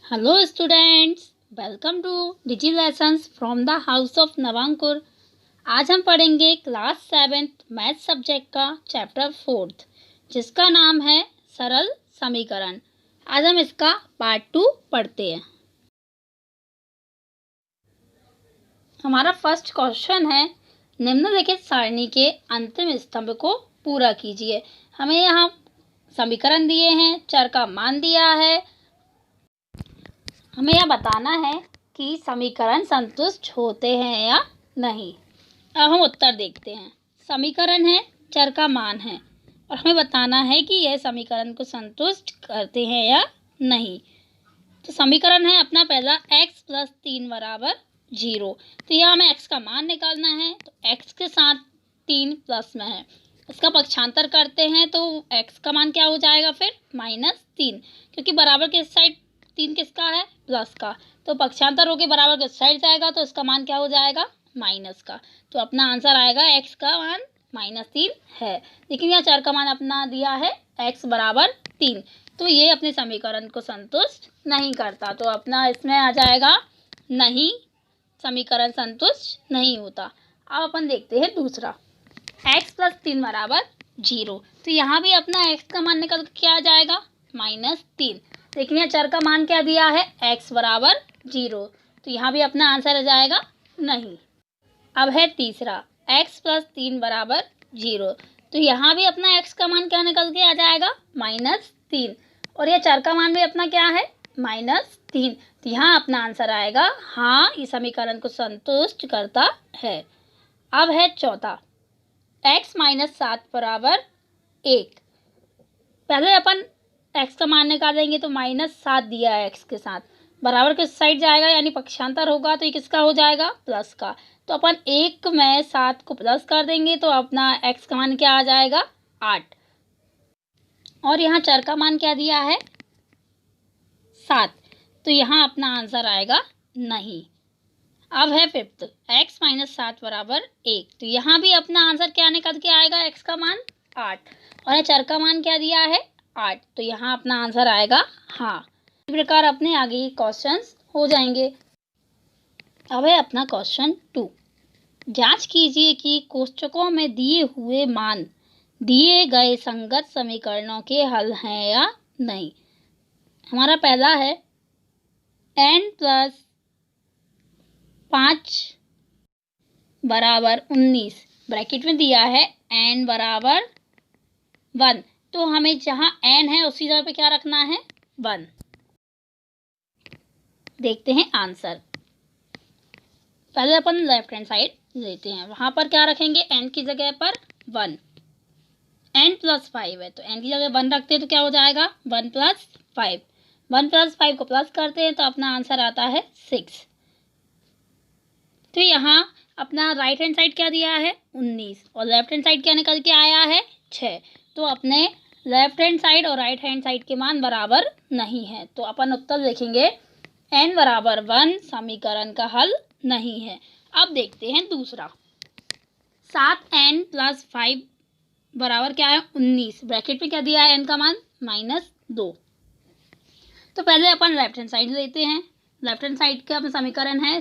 Hello students, welcome to Digi Lessons from the house of Navankur. आज हम पढ़ेंगे class 7th math subject का chapter 4th, जिसका नाम है सरल समीकरण। आज हम इसका पार्ट 2 पढ़ते हैं। हमारा फर्स्ट क्वेश्चन है, निम्नलिखित सारणी के अंतिम स्तंभ को पूरा कीजिए। हमें यहाँ समीकरण दिए हैं, चर का मान दिया है। हमें यह बताना है कि समीकरण संतुष्ट होते हैं या नहीं। अब हम उत्तर देखते हैं। समीकरण है, चर का मान है और हमें बताना है कि यह समीकरण को संतुष्ट करते हैं या नहीं। तो समीकरण है अपना पहला x + 3 = 0। तो यहाँ हमें x का मान निकालना है। तो x के साथ 3 प्लस में है, इसका पक्षांतर करते हैं तो x का मान क्या हो जाएगा फिर -3, क्योंकि बराबर के साइड 3 किसका है, प्लस का। तो पक्षांतर होकर बराबर के साइड जाएगा तो इसका मान क्या हो जाएगा, माइनस का। तो अपना आंसर आएगा x का मान -3 है। लेकिन यह चर का मान अपना दिया है x = 3, तो ये अपने समीकरण को संतुष्ट नहीं करता। तो अपना इसमें आ जाएगा नहीं, समीकरण संतुष्ट नहीं होता। अब अपन देखते हैं दूसरा, x + 3 = 0। तो यहाँ भी अपना x का मान निकल के क्या आ जाएगा, -3। लेकिन यह चर का मान क्या दिया है, x = 0। तो यहाँ भी अपना आंसर आ जाएगा नहीं। अब है तीसरा, x + 3 = 0। तो यहाँ भी अपना x का मान क्या निकल के आ जाएगा, -3। और यह चर का मान भी अपना क्या है, -3। तो यहाँ अपना आंसर आएगा हाँ, इस समीकरण को संतुष्ट करता है। अब है चौथा, x - 7 = 1। पहले अपन x का मान निकालेंगे तो -7 दिया है, x के साथ बराबर किस साइड जाएगा, यानी पक्षांतर होगा तो ये किसका हो जाएगा, प्लस का। तो अपन 1 में 7 को प्लस कर देंगे तो अपना x का मान क्या आ जाएगा, 8। और यहाँ चर का मान क्या दिया है, 7। तो यहाँ अपना आंसर आएगा नहीं। अब है फिफ्थ, x - 7 = 1। तो यहाँ भी अपना आंसर क्या निकल के आएगा, x का मान 8 और चर का मान क्या दिया है, 8। तो यहाँ अपना आंसर आएगा हाँ। इस प्रकार अपने आगे के क्वेश्चंस हो जाएंगे। अब है अपना क्वेश्चन 2, जांच कीजिए कि कोष्ठकों में दिए हुए मान दिए गए संगत समीकरणों के हल हैं या नहीं। हमारा पहला है n + 5 = 19, ब्रैकेट में दिया है n = 1। तो हमें जहाँ n है उसी जगह पे क्या रखना है, 1। देखते हैं आंसर। पहले अपन लेफ्ट हैंड साइड लेते हैं, वहाँ पर क्या रखेंगे, n की जगह पर 1। n + 5 है तो n की जगह 1 रखते हैं तो क्या हो जाएगा, 1 + 5। 1 + 5 को प्लस करते हैं तो अपना आंसर आता है 6। तो यहाँ अपना राइट हैंड साइड क्या दिया है, 19, और लेफ्ट हैंड साइड क्या निकल के आया है, 6। तो अपने लेफ्ट हैंड साइड और राइट हैंड साइड के मान बराबर नहीं है। तो अपन उत्तर लिखेंगे n = 1 समीकरण का हल नहीं है। अब देखते हैं दूसरा, 7n + 5 बराबर क्या है, 19, ब्रैकेट में क्या दिया है, n का मान -2। तो पहले अपन लेफ्ट हैंड साइड लेते हैं। लेफ्ट हैंड साइड का समीकरण है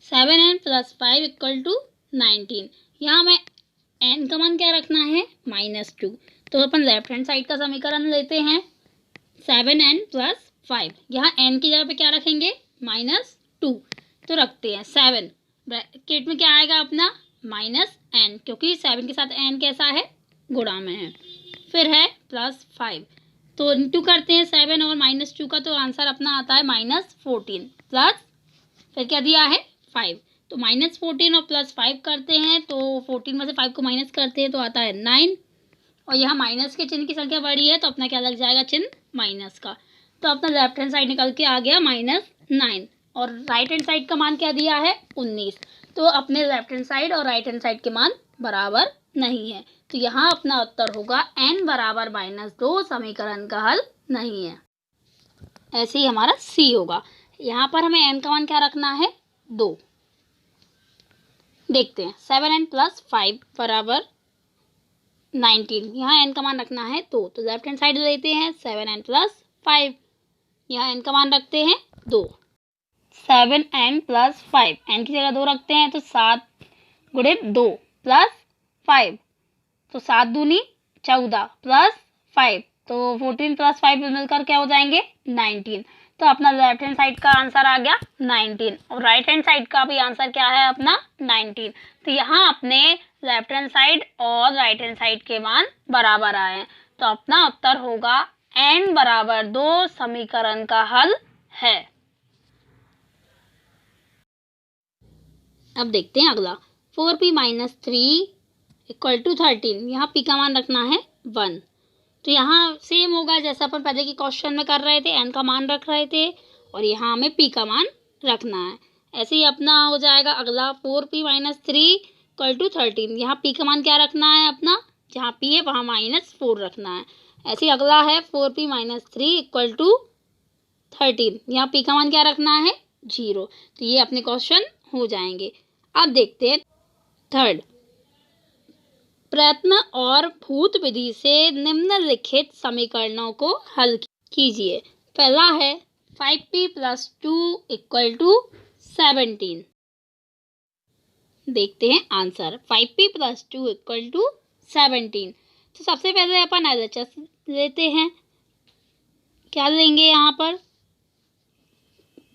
7n + 5 = 19। यहाँ हमें n का मान क्या रखना है, -2। तो अपन लेफ्ट हैंड साइड का समीकरण लेते हैं 7n + 5। यहाँ n की जगह पे क्या रखेंगे, -2। तो रखते हैं 7, ब्रैकेट में क्या आएगा अपना -n, क्योंकि 7 के साथ n कैसा है, गुणा में है। फिर है +5, तो इंटू करते हैं 7 और -2 का, तो आंसर अपना आता है -14 प्लस फिर क्या दिया है, 5। तो -14 और +5 करते हैं तो 14 में से 5 को माइनस करते हैं तो आता है 9। और यहाँ माइनस के चिन्ह की संख्या बड़ी है तो अपना क्या लग जाएगा, चिन्ह माइनस का। तो अपना लेफ्ट हैंड साइड निकल के आ गया -9 और राइट हैंड साइड का मान क्या दिया है, 19। तो अपने लेफ्ट हैंड साइड और राइट हैंड साइड के मान बराबर नहीं है। तो यहाँ अपना उत्तर होगा n = -2 समीकरण का हल नहीं है। ऐसे ही हमारा सी होगा। यहाँ पर हमें n का मान क्या रखना है, 2। देखते हैं 7n + 5 = 19। यहाँ n का मान रखना है 2। तो लेफ्ट हैंड साइड लेते हैं 7n + 5। यहाँ n का मान रखते हैं 2, 7n + 5, n की जगह 2 रखते हैं तो 7 गुणे 2 + 5, तो 7 दूनी 14 + 5, तो 14 + 5 मिलकर क्या हो जाएंगे 19। तो अपना लेफ्ट हैंड साइड का आंसर आ गया 19 और राइट हैंड साइड का भी आंसर क्या है अपना 19। तो यहाँ अपने लेफ्ट हैंड साइड और राइट हैंड साइड के मान बराबर आए हैं, तो अपना उत्तर होगा n = 2 समीकरण का हल है। अब देखते हैं अगला, 4p - 3 = 13। यहाँ p का मान रखना है 1। तो यहाँ सेम होगा जैसा अपन पहले के क्वेश्चन में कर रहे थे, n का मान रख रहे थे और यहाँ हमें p का मान रखना है। ऐसे ही अपना हो जाएगा अगला, 4p - 3 = 13। यहाँ p का मान क्या रखना है अपना, जहाँ p है वहाँ -4 रखना है। ऐसे ही अगला है 4p - 3 = 13। यहाँ p का मान क्या रखना है 0। तो ये अपने क्वेश्चन हो जाएंगे। अब देखते हैं थर्ड, प्रयत्न और भूत विधि से निम्नलिखित समीकरणों को हल कीजिए। पहला है 5p + 2 = 17। देखते हैं आंसर, 5p + 2 = 17। तो सबसे पहले अपन LHS लेते हैं। क्या लेंगे यहाँ पर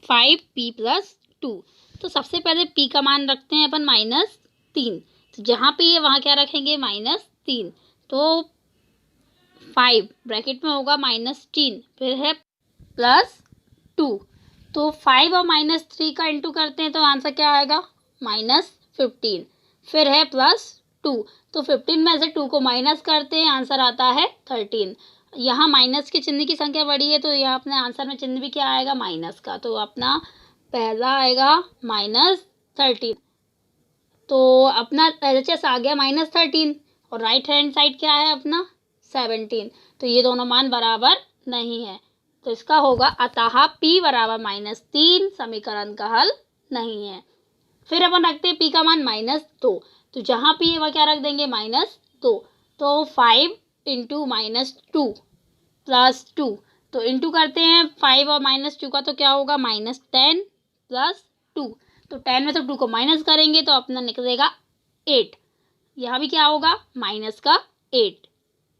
5p + 2, तो सबसे पहले p का मान रखते हैं अपन -3। तो जहाँ पे ये वहाँ क्या रखेंगे -3, तो 5 ब्रैकेट में होगा -3, फिर है +2, तो 5 और -3 का इंटू करते हैं तो आंसर क्या आएगा -15, फिर है +2, तो 15 में से 2 को माइनस करते हैं, आंसर आता है 13। यहाँ माइनस के चिन्ह की संख्या बड़ी है तो यहाँ अपने आंसर में चिन्ह भी क्या आएगा माइनस का, तो अपना पहला आएगा -13। तो अपना LHS आ गया -13 और राइट हैंड साइड क्या है अपना 17। तो ये दोनों मान बराबर नहीं है, तो इसका होगा अतः p = -3 समीकरण का हल नहीं है। फिर अपन रखते हैं p का मान -2, तो जहाँ p है वह क्या रख देंगे -2, तो 5 × -2 + 2, तो इंटू करते हैं 5 और -2 का, तो क्या होगा -10 + 2, तो 10 में से 2 को माइनस करेंगे तो अपना निकलेगा 8। यहाँ भी क्या होगा -8,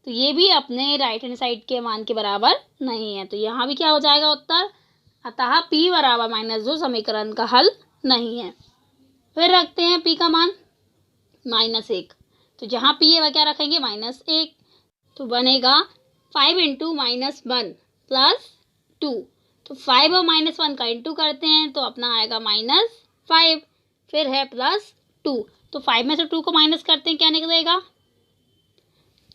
तो ये भी अपने राइट हैंड साइड के मान के बराबर नहीं है, तो यहाँ भी क्या हो जाएगा उत्तर, अतः p = -2 समीकरण का हल नहीं है। फिर रखते हैं p का मान -1, तो जहाँ p है वह क्या रखेंगे -1, तो बनेगा 5 × -1 + 2, तो 5 और -1 का इंटू करते हैं तो अपना आएगा -5, फिर है +2, तो 5 में से 2 को माइनस करते हैं क्या निकलेगा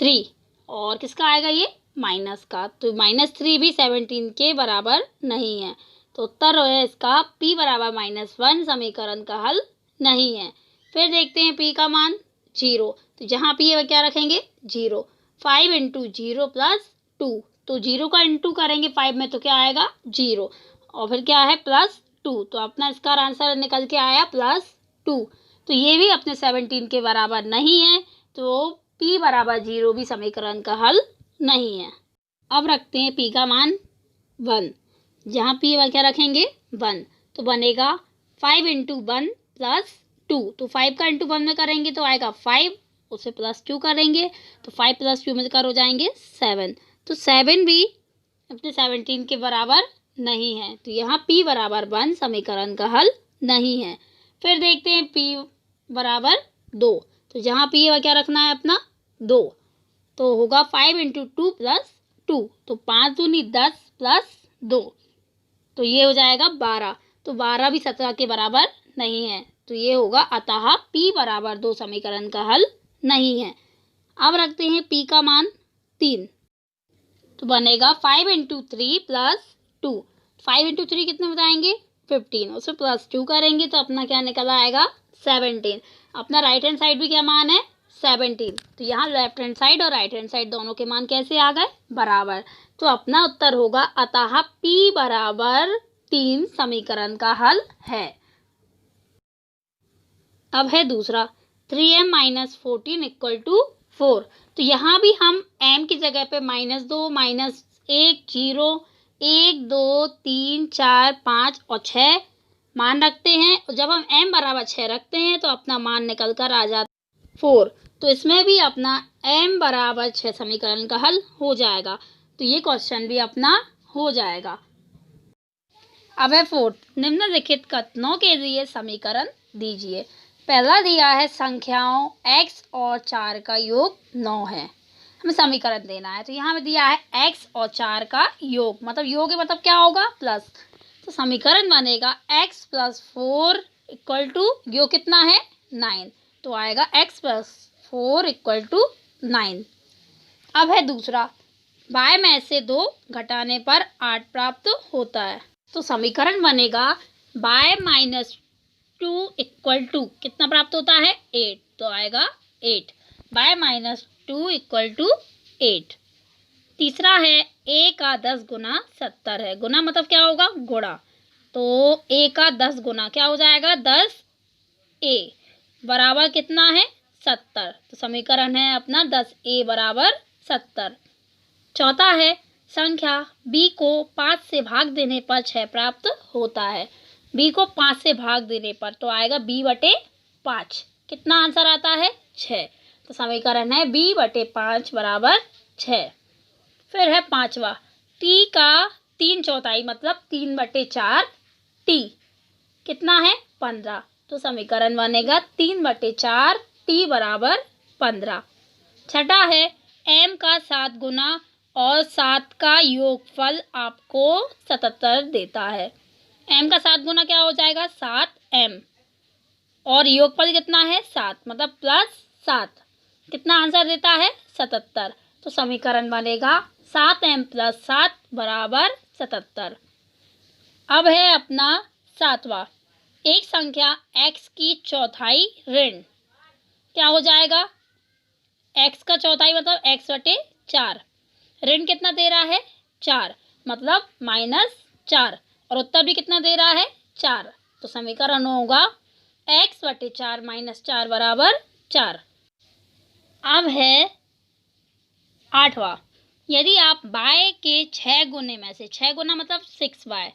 3, और किसका आएगा ये माइनस का, तो -3 भी 17 के बराबर नहीं है, तो उत्तर है इसका p = -1 समीकरण का हल नहीं है। फिर देखते हैं p का मान 0, तो जहाँ p है वह क्या रखेंगे 0, 5 × 0 + 2, तो 0 का इंटू करेंगे 5 में तो क्या आएगा 0, और फिर क्या है +2, तो अपना इसका आंसर निकल के आया +2, तो ये भी अपने 17 के बराबर नहीं है, तो p = 0 भी समीकरण का हल नहीं है। अब रखते हैं p का मान 1, जहाँ p वह क्या रखेंगे 1, तो बनेगा 5 × 1 + 2, तो 5 का इंटू 1 में करेंगे तो आएगा 5, उसे +2 करेंगे तो 5 + 2 में कर हो जाएंगे 7, तो 7 भी अपने 17 के बराबर नहीं है, तो यहाँ p = 1 समीकरण का हल नहीं है। फिर देखते हैं p = 2, तो जहाँ p है वह क्या रखना है अपना 2, तो होगा 5 × 2 + 2, तो 5 दूनी 10 + 2, तो ये हो जाएगा 12, तो 12 भी 17 के बराबर नहीं है, तो ये होगा अतः p = 2 समीकरण का हल नहीं है। अब रखते हैं p का मान 3, तो बनेगा 5 × 3 + 2, 5 × 3 कितने बताएंगे 15, उसे +2 करेंगे तो अपना क्या निकल आएगा 17। अपना राइट हैंड साइड भी क्या मान है 17, तो यहाँ लेफ्ट हैंड साइड और राइट हैंड साइड दोनों के मान कैसे आ गए बराबर, तो अपना उत्तर होगा अतः p = 3 समीकरण का हल है। अब है दूसरा, 3m - 14 = 4, तो यहाँ भी हम m की जगह पे -2 -1 0 1 2 3 4 5 और 6 मान रखते हैं। जब हम m बराबर 6 रखते हैं तो अपना मान निकल कर आ जाता है 4। तो इसमें भी अपना m बराबर 6 समीकरण का हल हो जाएगा। तो ये क्वेश्चन भी अपना हो जाएगा। अब है 4, निम्नलिखित कथनों के लिए समीकरण दीजिए। पहला दिया है संख्याओं x और 4 का योग 9 है, हमें समीकरण देना है। तो यहाँ में दिया है x और 4 का योग, मतलब योग है मतलब क्या होगा, प्लस। तो समीकरण बनेगा x + 4 = योग कितना है 9, तो आएगा x + 4 = 9। अब है दूसरा, y में से 2 घटाने पर 8 प्राप्त होता है। तो समीकरण बनेगा y - 2 = कितना प्राप्त होता है 8, तो आएगा 8, y - 2 = 8। तीसरा है a का 10 गुना 70 है, गुना मतलब क्या होगा, गुणा। तो a का 10 गुना क्या हो जाएगा 10a बराबर कितना है 70। तो समीकरण है अपना 10a = 70। चौथा है संख्या b को 5 से भाग देने पर 6 प्राप्त होता है। b को 5 से भाग देने पर तो आएगा b/5, कितना आंसर आता है 6। तो समीकरण है b/5 = 6। फिर है पांचवा, t का 3/4 मतलब 3/4 t कितना है 15। तो समीकरण बनेगा 3/4 t = 15। छठा है m का 7 गुना और 7 का योगफल आपको 77 देता है। m का 7 गुना क्या हो जाएगा 7m और योगफल कितना है 7 मतलब +7, कितना आंसर देता है 77। तो समीकरण बनेगा 7m + 7 = 77। अब है अपना सातवां, एक संख्या x की चौथाई ऋण क्या हो जाएगा, x का चौथाई मतलब x/4, ऋण कितना दे रहा है 4 मतलब -4 और उत्तर भी कितना दे रहा है 4। तो समीकरण होगा x/4 - 4 = 4। अब है आठवां, यदि आप y के 6 गुने में से 6 गुना मतलब 6y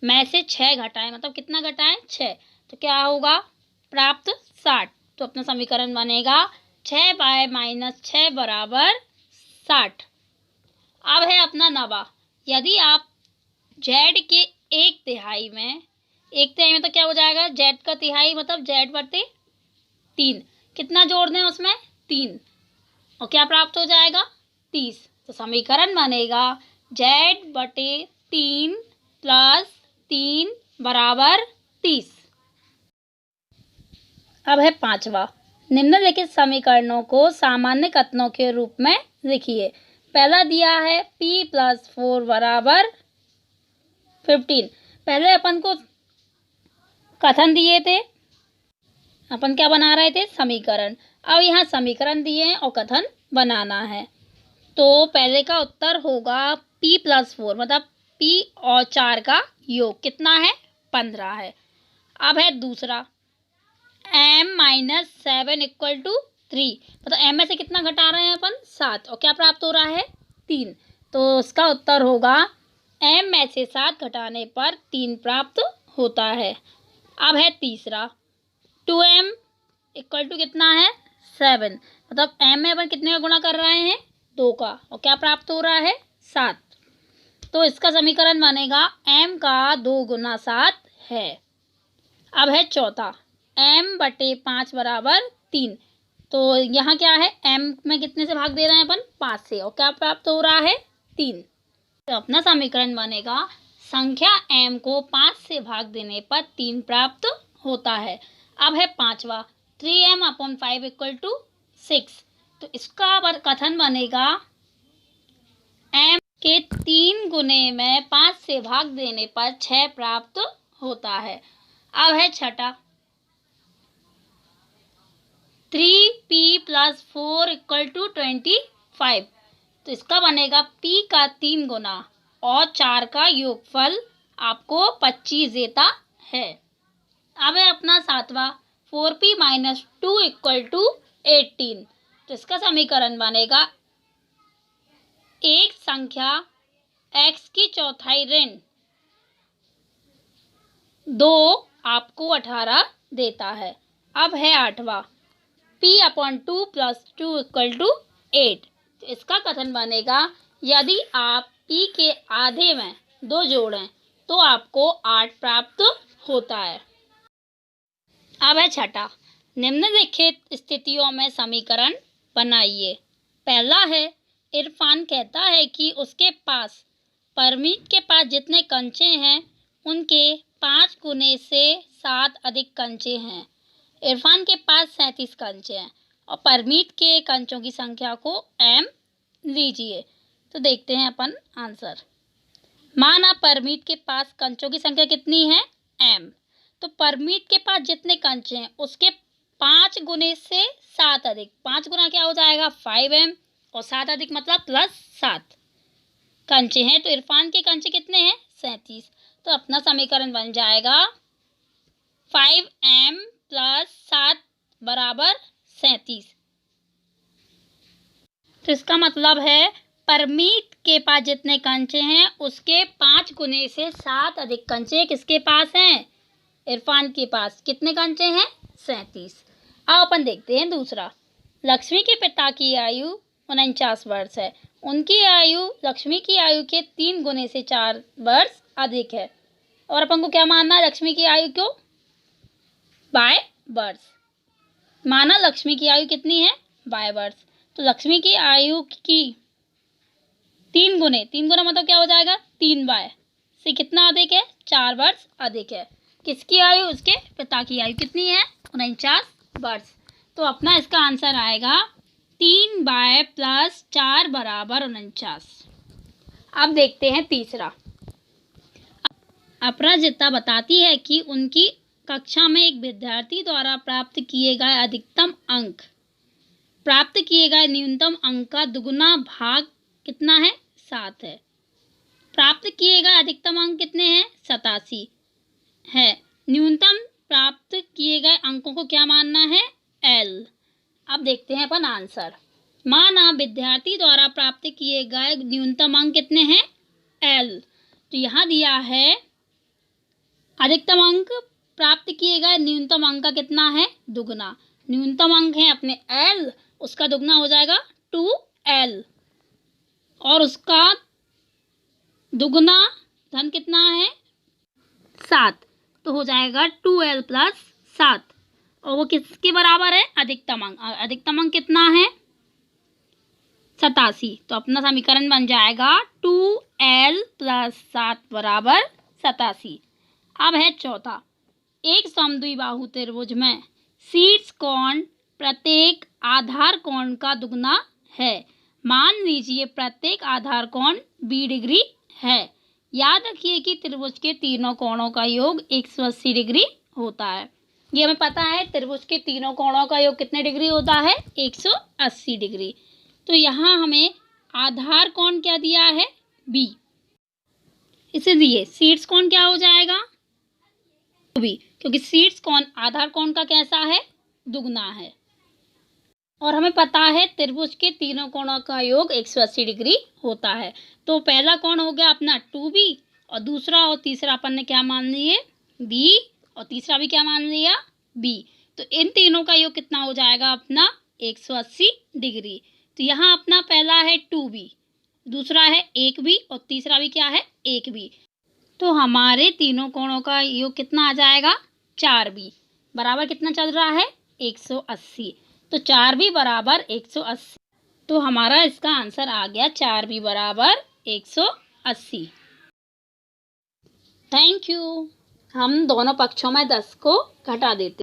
में से 6 घटाएं मतलब कितना घटाएं 6, तो क्या होगा प्राप्त 60। तो अपना समीकरण बनेगा 6y - 6 = 60। अब है अपना नवा, यदि आप z के 1/3 में, 1/3 में तो क्या हो जाएगा z का तिहाई मतलब z/3, कितना जोड़ दें उसमें 3 और क्या प्राप्त हो जाएगा 30। तो समीकरण बनेगा z/3 + 3 = 30। अब है पांचवा, निम्नलिखित समीकरणों को सामान्य कथनों के रूप में लिखिए। पहला दिया है p + 4 = 15। पहले अपन को कथन दिए थे, अपन क्या बना रहे थे समीकरण। अब यहाँ समीकरण दिए हैं और कथन बनाना है। तो पहले का उत्तर होगा p + 4 मतलब p और 4 का योग कितना है 15 है। अब है दूसरा m - 7 = 3, मतलब m में से कितना घटा रहे हैं अपन 7 और क्या प्राप्त हो रहा है 3। तो इसका उत्तर होगा m में से 7 घटाने पर 3 प्राप्त होता है। अब है तीसरा 2m = कितना है 7, मतलब m में अपन कितने का गुणा कर रहे हैं 2 का और क्या प्राप्त हो रहा है 7। तो इसका समीकरण बनेगा m का 2 गुना 7 है। अब है चौथा m/5 = 3, तो यहाँ क्या है m में कितने से भाग दे रहे हैं अपन 5 से और क्या प्राप्त हो रहा है 3। तो अपना समीकरण बनेगा संख्या m को 5 से भाग देने पर 3 प्राप्त होता है। अब है पांचवा 3m/5 = 6, तो इसका कथन बनेगा m के 3 गुने में 5 से भाग देने पर 6 प्राप्त होता है। अब है छठा 3p + 4 = 25, तो इसका बनेगा p का 3 गुना और 4 का योगफल आपको 25 देता है। अब है अपना सातवां 4p - 2 = 18, तो इसका समीकरण बनेगा एक संख्या x की चौथाई ऋण 2 आपको 18 देता है। अब है 8वां, p/2 + 2 = 8। तो इसका कथन बनेगा यदि आप p के आधे में 2 जोड़ें तो आपको 8 प्राप्त होता है। अब है छठा, निम्नलिखित स्थितियों में समीकरण बनाइए। पहला है, इरफान कहता है कि उसके पास परमीत के पास जितने कंचे हैं उनके 5 गुने से 7 अधिक कंचे हैं। इरफान के पास 37 कंचे हैं और परमीत के कंचों की संख्या को m लीजिए। तो देखते हैं अपन आंसर। माना परमीत के पास कंचों की संख्या कितनी है, m। तो परमीत के पास जितने कंचे हैं उसके 5 गुने से 7 अधिक, 5 गुना क्या हो जाएगा 5m और 7 अधिक मतलब +7 कंचे हैं। तो इरफान के कंचे कितने हैं 37। तो अपना समीकरण बन जाएगा 5m + 7 = 37। तो इसका मतलब है परमीत के पास जितने कंचे हैं उसके 5 गुने से 7 अधिक कंचे किसके पास हैं, इरफान के पास। कितने कंचे हैं 37। अब अपन देखते हैं दूसरा। लक्ष्मी के पिता की आयु 49 वर्ष है। उनकी आयु लक्ष्मी की आयु के 3 गुने से 4 वर्ष अधिक है। और अपन को क्या मानना है, लक्ष्मी की आयु को बाय वर्ष। माना लक्ष्मी की आयु कितनी है बाय वर्ष। तो लक्ष्मी की आयु की 3 गुना मतलब क्या हो जाएगा 3 बाय से कितना अधिक है 4 वर्ष अधिक है। किसकी आयु, उसके पिता की आयु कितनी है 49 वर्ष। तो अपना इसका आंसर आएगा 3 बाय + 4 = 49। अब देखते हैं तीसरा। अपराजिता बताती है कि उनकी कक्षा में एक विद्यार्थी द्वारा प्राप्त किए गए न्यूनतम अंक का दुगुना भाग कितना है 7 है। प्राप्त किए गए अधिकतम अंक कितने हैं 87 है। न्यूनतम प्राप्त किए गए अंकों को क्या मानना है L। अब देखते हैं अपन आंसर। माना विद्यार्थी द्वारा प्राप्त किए गए न्यूनतम अंक कितने हैं L। तो यहाँ दिया है अधिकतम अंक प्राप्त किए गए न्यूनतम अंक का कितना है दुगुना। न्यूनतम अंक है अपने L, उसका दुगना हो जाएगा 2L और उसका दुगना धन कितना है 7। तो हो जाएगा 2L + 7 और वो किसके बराबर है अधिकतम अंक। अधिकतम अंक कितना है 87। तो अपना समीकरण बन जाएगा 2L + 7 = 87। अब है चौथा। एक समद्विबाहु त्रिभुज में शीर्ष कोण प्रत्येक आधार कोण का दुगना है। मान लीजिए प्रत्येक आधार कोण 20 डिग्री है। याद रखिए कि त्रिभुज के तीनों कोणों का योग 180 डिग्री होता है। ये हमें पता है त्रिभुज के तीनों कोणों का योग कितने डिग्री होता है 180 डिग्री। तो यहाँ हमें आधार कोण क्या दिया है B, इसलिए शीर्ष कोण क्या हो जाएगा B, क्योंकि शीर्ष कोण आधार कोण का कैसा है दुगना है। और हमें पता है त्रिभुज के तीनों कोणों का योग 180 डिग्री होता है। तो पहला कोण हो गया अपना 2B और दूसरा और तीसरा अपन ने क्या मान लिए B और तीसरा भी क्या मान लिया B। तो इन तीनों का योग कितना हो जाएगा अपना 180 डिग्री। तो यहाँ अपना पहला है 2B, दूसरा है 1B और तीसरा भी क्या है 1B। तो हमारे तीनों कोणों का योग कितना आ जाएगा 4B बराबर कितना चल रहा है 180। तो 4B = 180। तो हमारा इसका आंसर आ गया 4B = 180। Thank you. हम दोनों पक्षों में 10 को घटा देते हैं।